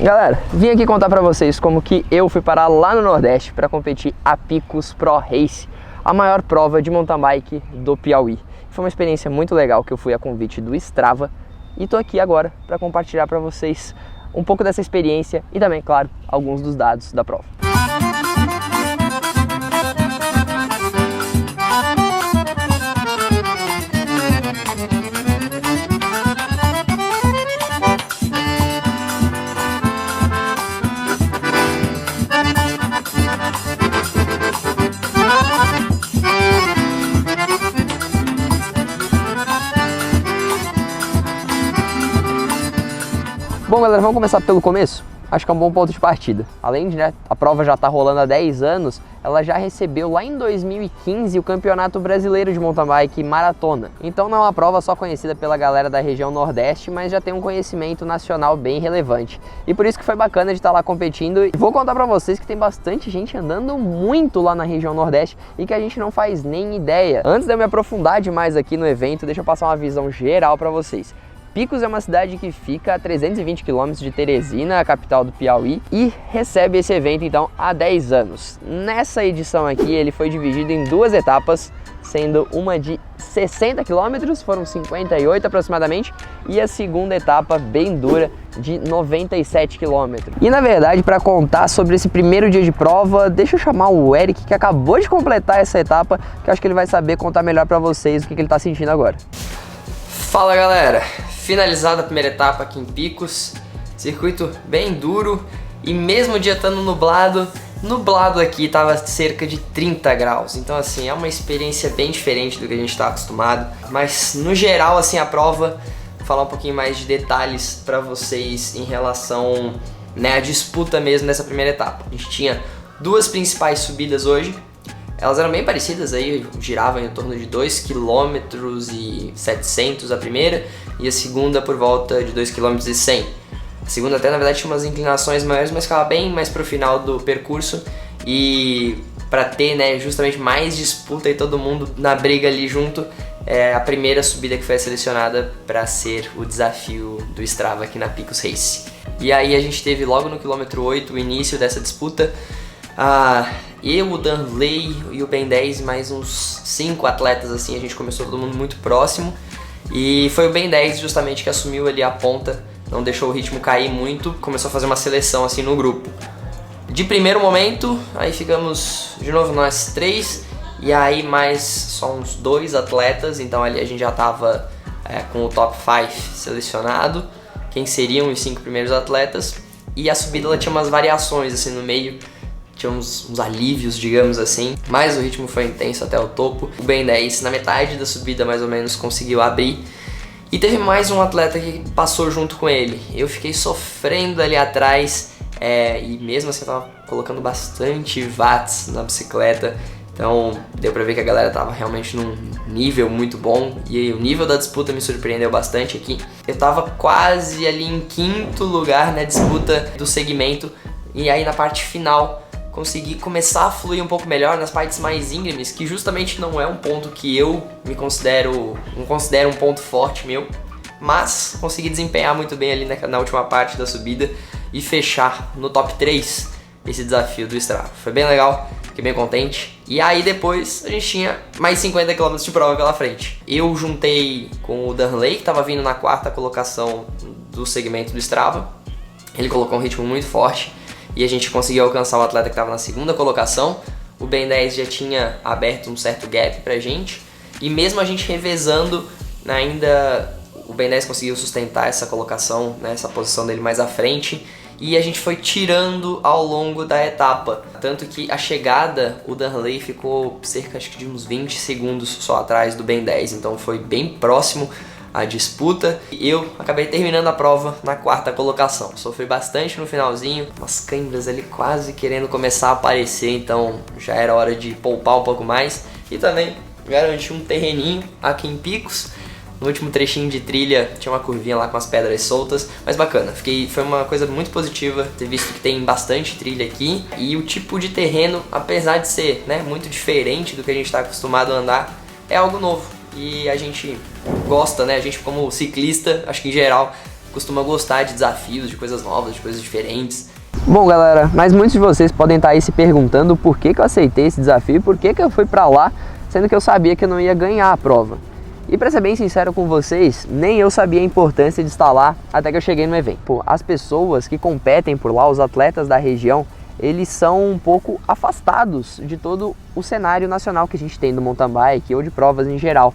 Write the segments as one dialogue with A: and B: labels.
A: Galera, vim aqui contar pra vocês como que eu fui parar lá no Nordeste para competir a Picos Pro Race, a maior prova de mountain bike do Piauí. Foi uma experiência muito legal que eu fui a convite do Strava e tô aqui agora para compartilhar para vocês um pouco dessa experiência e também, claro, alguns dos dados da prova. Bom, galera, vamos começar pelo começo? Acho que é um bom ponto de partida. Além de, a prova já tá rolando há 10 anos, ela já recebeu lá em 2015 o Campeonato Brasileiro de Mountain Bike Maratona. Então não é uma prova só conhecida pela galera da região Nordeste, mas já tem um conhecimento nacional bem relevante. E por isso que foi bacana de estar lá competindo. E vou contar pra vocês que tem bastante gente andando muito lá na região Nordeste e que a gente não faz nem ideia. Antes de eu me aprofundar demais aqui no evento, deixa eu passar uma visão geral pra vocês. Picos é uma cidade que fica a 320 km de Teresina, a capital do Piauí, e recebe esse evento então há 10 anos. Nessa edição aqui ele foi dividido em duas etapas, sendo uma de 60 km, foram 58 aproximadamente, e a segunda etapa bem dura de 97 km. E na verdade, para contar sobre esse primeiro dia de prova, deixa eu chamar o Eric, que acabou de completar essa etapa, que eu acho que ele vai saber contar melhor para vocês o que ele está sentindo agora.
B: Fala, galera! Finalizada a primeira etapa aqui em Picos, circuito bem duro e mesmo o dia estando nublado aqui estava cerca de 30 graus, então assim, é uma experiência bem diferente do que a gente está acostumado, mas no geral assim a prova, vou falar um pouquinho mais de detalhes para vocês em relação, né, à disputa mesmo dessa primeira etapa. A gente tinha duas principais subidas hoje. Elas eram bem parecidas, aí giravam em torno de 2,7 km a primeira e a segunda por volta de 2,1 km. A segunda até na verdade tinha umas inclinações maiores, mas ficava bem mais pro final do percurso e para ter, né, justamente mais disputa e todo mundo na briga ali junto, é a primeira subida que foi selecionada para ser o desafio do Strava aqui na Picos Race. E aí a gente teve logo no quilômetro 8 o início dessa disputa. Eu, o Danley e o Ben 10 mais uns 5 atletas assim, a gente começou todo mundo muito próximo e foi o Ben 10 justamente que assumiu ali a ponta, não deixou o ritmo cair muito, começou a fazer uma seleção assim no grupo. De primeiro momento, aí ficamos de novo nós três e aí mais só uns 2 atletas, então ali a gente já tava com o top 5 selecionado, quem seriam os 5 primeiros atletas, e a subida ela tinha umas variações assim no meio. Tinha uns alívios, digamos assim, mas o ritmo foi intenso até o topo. O Ben 10, na metade da subida mais ou menos, conseguiu abrir. E teve mais um atleta que passou junto com ele. Eu fiquei sofrendo ali atrás, e mesmo assim eu tava colocando bastante watts na bicicleta. Então deu pra ver que a galera tava realmente num nível muito bom. E o nível da disputa me surpreendeu bastante aqui. Eu tava quase ali em 5º lugar na disputa do segmento. E aí na parte final consegui começar a fluir um pouco melhor nas partes mais íngremes, que justamente não é um ponto que eu não considero um ponto forte meu, mas consegui desempenhar muito bem ali na última parte da subida e fechar no top 3 esse desafio do Strava. Foi bem legal, fiquei bem contente. E aí depois a gente tinha mais 50 km de prova pela frente. Eu juntei com o Danley, que estava vindo na 4ª colocação do segmento do Strava. Ele colocou um ritmo muito forte e a gente conseguiu alcançar o atleta que estava na 2ª colocação. O Ben 10 já tinha aberto um certo gap pra gente, e mesmo a gente revezando, ainda o Ben 10 conseguiu sustentar essa colocação, né, essa posição dele mais à frente, e a gente foi tirando ao longo da etapa, tanto que a chegada, o Danley ficou cerca acho que de uns 20 segundos só atrás do Ben 10, então foi bem próximo a disputa. Eu acabei terminando a prova na 4ª colocação. Sofri bastante no finalzinho, umas câimbras ali quase querendo começar a aparecer, então já era hora de poupar um pouco mais e também garantir um terreninho aqui em Picos. No último trechinho de trilha tinha uma curvinha lá com as pedras soltas, mas bacana, foi uma coisa muito positiva ter visto que tem bastante trilha aqui e o tipo de terreno, apesar de ser, né, muito diferente do que a gente está acostumado a andar, é algo novo. E a gente gosta, né? A gente como ciclista, acho que em geral, costuma gostar de desafios, de coisas novas, de coisas diferentes.
A: Bom, galera, mas muitos de vocês podem estar aí se perguntando por que eu aceitei esse desafio e por que eu fui pra lá, sendo que eu sabia que eu não ia ganhar a prova. E pra ser bem sincero com vocês, nem eu sabia a importância de estar lá até que eu cheguei no evento. Pô, as pessoas que competem por lá, os atletas da região, eles são um pouco afastados de todo o cenário nacional que a gente tem do mountain bike ou de provas em geral.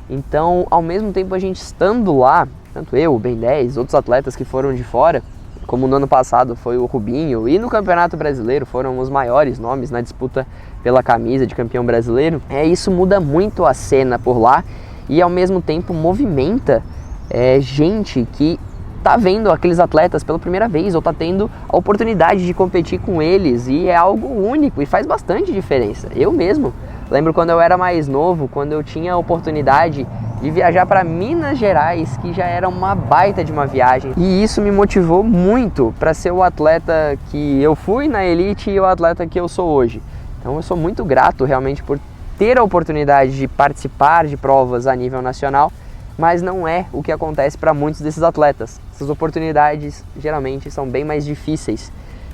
A: Então, ao mesmo tempo a gente estando lá, tanto eu, o Ben 10, outros atletas que foram de fora, como no ano passado foi o Rubinho, e no Campeonato Brasileiro foram os maiores nomes na disputa pela camisa de campeão brasileiro, isso muda muito a cena por lá e ao mesmo tempo movimenta gente que tá vendo aqueles atletas pela primeira vez ou tá tendo a oportunidade de competir com eles, e é algo único e faz bastante diferença. Eu mesmo lembro quando eu era mais novo, quando eu tinha a oportunidade de viajar para Minas Gerais, que já era uma baita de uma viagem, e isso me motivou muito para ser o atleta que eu fui na elite e o atleta que eu sou hoje. Então eu sou muito grato realmente por ter a oportunidade de participar de provas a nível nacional, mas não é o que acontece para muitos desses atletas. Essas oportunidades geralmente são bem mais difíceis.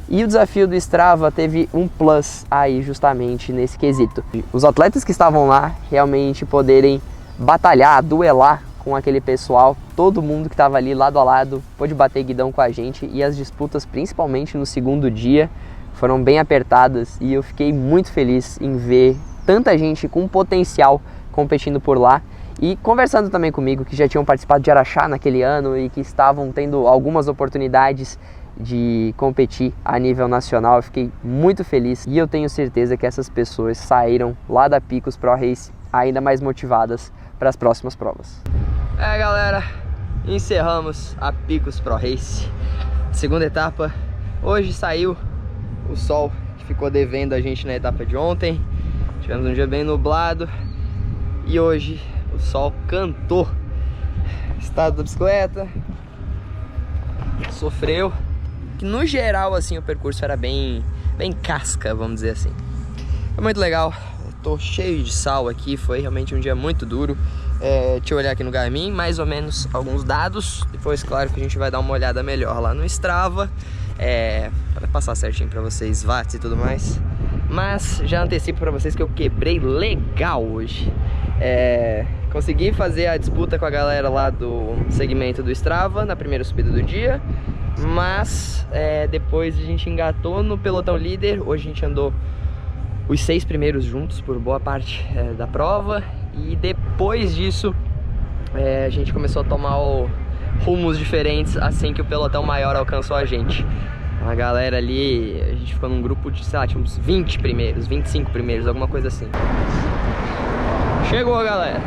A: E o desafio do Strava teve um plus aí justamente nesse quesito. Os atletas que estavam lá realmente poderem batalhar, duelar com aquele pessoal, todo mundo que estava ali lado a lado pôde bater guidão com a gente, e as disputas, principalmente no segundo dia, foram bem apertadas, e eu fiquei muito feliz em ver tanta gente com potencial competindo por lá. E conversando também comigo, que já tinham participado de Araxá naquele ano e que estavam tendo algumas oportunidades de competir a nível nacional, eu fiquei muito feliz, e eu tenho certeza que essas pessoas saíram lá da Picos Pro Race ainda mais motivadas para as próximas provas. Galera, encerramos a Picos Pro Race, segunda etapa. Hoje saiu o sol que ficou devendo a gente na etapa de ontem, tivemos um dia bem nublado, e hoje o sol cantou. Estado da bicicleta sofreu, que no geral assim o percurso era bem casca, vamos dizer assim. Foi muito legal, eu tô cheio de sal aqui, foi realmente um dia muito duro. Deixa eu olhar aqui no Garmin, mais ou menos alguns dados, depois claro que a gente vai dar uma olhada melhor lá no Strava, para passar certinho para vocês watts e tudo mais. Mas já antecipo para vocês que eu quebrei legal hoje. Consegui fazer a disputa com a galera lá do segmento do Strava na primeira subida do dia, mas depois a gente engatou no pelotão líder. Hoje a gente andou os 6 primeiros juntos por boa parte da prova, e depois disso a gente começou a tomar rumos diferentes assim que o pelotão maior alcançou a gente. A galera ali, a gente ficou num grupo de, sei lá, tinha uns 20 primeiros, 25 primeiros, alguma coisa assim. Chegou, galera!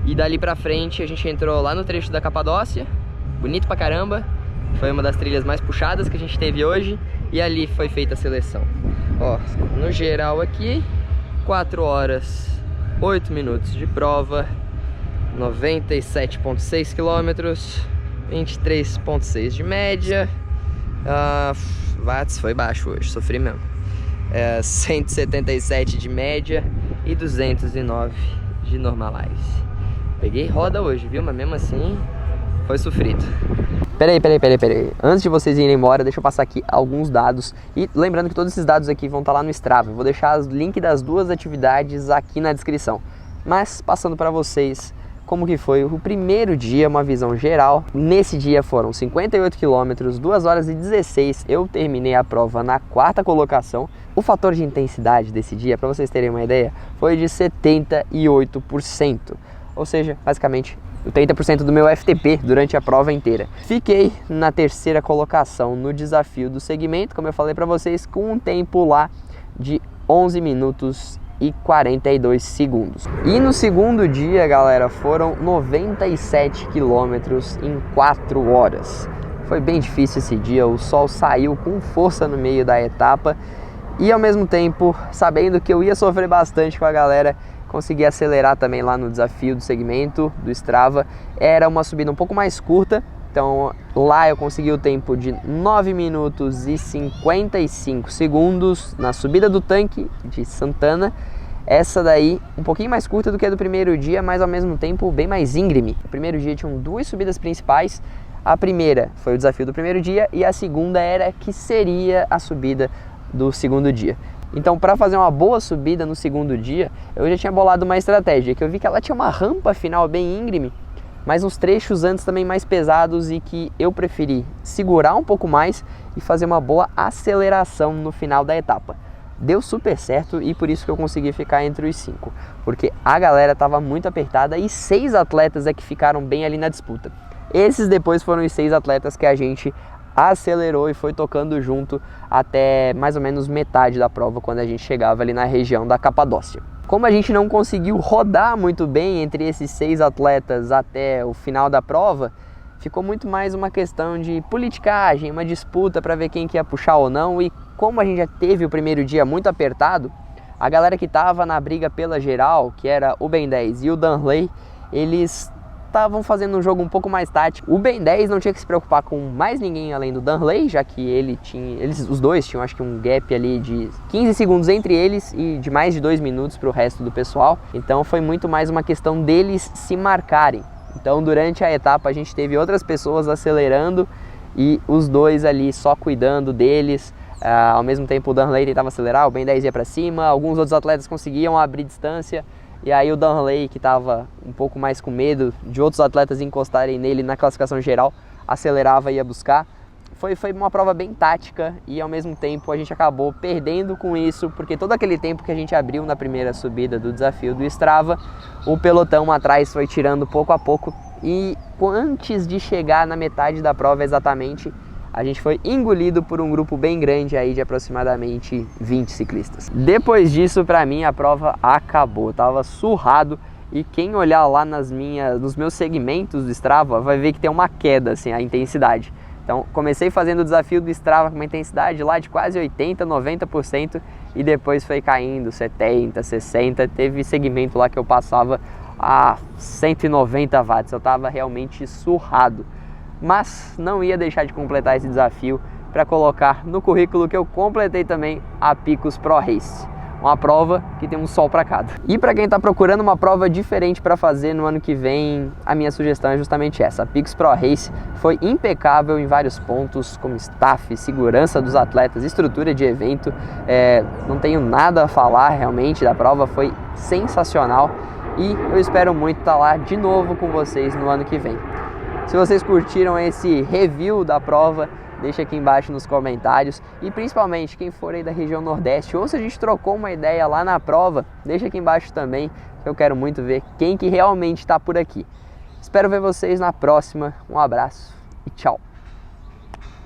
A: E dali pra frente a gente entrou lá no trecho da Capadócia, bonito pra caramba. Foi uma das trilhas mais puxadas que a gente teve hoje, e ali foi feita a seleção. Ó, no geral aqui, 4 horas, 8 minutos de prova, 97,6 km, 23,6 de média. Watts foi baixo hoje, sofri mesmo. 177 de média e 209 de normalize. Peguei roda hoje, viu? Mas mesmo assim foi sofrido. Peraí. Antes de vocês irem embora, deixa eu passar aqui alguns dados. E lembrando que todos esses dados aqui vão estar lá no Strava. Eu vou deixar o link das duas atividades aqui na descrição. Mas passando para vocês como que foi o primeiro dia, uma visão geral. Nesse dia foram 58 km, 2 horas e 16. Eu terminei a prova na 4ª colocação. O fator de intensidade desse dia, para vocês terem uma ideia, foi de 78%. Ou seja, basicamente, o 30% do meu FTP durante a prova inteira. Fiquei na 3ª colocação no desafio do segmento, como eu falei para vocês, com um tempo lá de 11 minutos e 42 segundos. E no segundo dia, galera, foram 97 quilômetros em 4 horas. Foi bem difícil esse dia, o sol saiu com força no meio da etapa, e ao mesmo tempo, sabendo que eu ia sofrer bastante com a galera, consegui acelerar também lá no desafio do segmento do Strava. Era uma subida um pouco mais curta, então lá eu consegui o tempo de 9 minutos e 55 segundos na subida do tanque de Santana. Essa daí um pouquinho mais curta do que a do primeiro dia, mas ao mesmo tempo bem mais íngreme. O primeiro dia tinham 2 subidas principais, A primeira foi o desafio do primeiro dia e a segunda era que seria a subida do segundo dia. Então, para fazer uma boa subida no segundo dia, eu já tinha bolado uma estratégia, que eu vi que ela tinha uma rampa final bem íngreme, mas uns trechos antes também mais pesados e que eu preferi segurar um pouco mais e fazer uma boa aceleração no final da etapa. Deu super certo e por isso que eu consegui ficar entre os 5, porque a galera estava muito apertada e 6 atletas é que ficaram bem ali na disputa. Esses depois foram os 6 atletas que a gente acelerou e foi tocando junto até mais ou menos metade da prova, quando a gente chegava ali na região da Capadócia. Como a gente não conseguiu rodar muito bem entre esses 6 atletas até o final da prova, ficou muito mais uma questão de politicagem, uma disputa para ver quem que ia puxar ou não. E como a gente já teve o primeiro dia muito apertado, a galera que estava na briga pela geral, que era o Ben 10 e o Danley, eles estavam fazendo um jogo um pouco mais tático. O Ben 10 não tinha que se preocupar com mais ninguém além do Danley, já que os dois tinham acho que um gap ali de 15 segundos entre eles e de mais de 2 minutos para o resto do pessoal. Então foi muito mais uma questão deles se marcarem. Então durante a etapa a gente teve outras pessoas acelerando e os dois ali só cuidando deles. Ao mesmo tempo o Danley tentava acelerar, o Ben 10 ia para cima, alguns outros atletas conseguiam abrir distância. E aí o Danley, que estava um pouco mais com medo de outros atletas encostarem nele na classificação geral, acelerava e ia buscar. Foi uma prova bem tática e ao mesmo tempo a gente acabou perdendo com isso, porque todo aquele tempo que a gente abriu na primeira subida do desafio do Strava, o pelotão atrás foi tirando pouco a pouco e antes de chegar na metade da prova exatamente, a gente foi engolido por um grupo bem grande aí de aproximadamente 20 ciclistas. Depois disso, para mim, a prova acabou. Eu tava surrado e quem olhar lá nos meus segmentos do Strava vai ver que tem uma queda, assim, a intensidade. Então, comecei fazendo o desafio do Strava com uma intensidade lá de quase 80%, 90% e depois foi caindo 70%, 60%. Teve segmento lá que eu passava a 190 watts. Eu tava realmente surrado. Mas não ia deixar de completar esse desafio para colocar no currículo que eu completei também a Picos Pro Race, uma prova que tem um sol para cada. E para quem está procurando uma prova diferente para fazer no ano que vem, a minha sugestão é justamente essa. A Picos Pro Race foi impecável em vários pontos, como staff, segurança dos atletas, estrutura de evento. Não tenho nada a falar realmente da prova, foi sensacional e eu espero muito estar lá de novo com vocês no ano que vem. Se vocês curtiram esse review da prova, deixa aqui embaixo nos comentários. E principalmente, quem for aí da região Nordeste, ou se a gente trocou uma ideia lá na prova, deixa aqui embaixo também, que eu quero muito ver quem que realmente está por aqui. Espero ver vocês na próxima. Um abraço e tchau!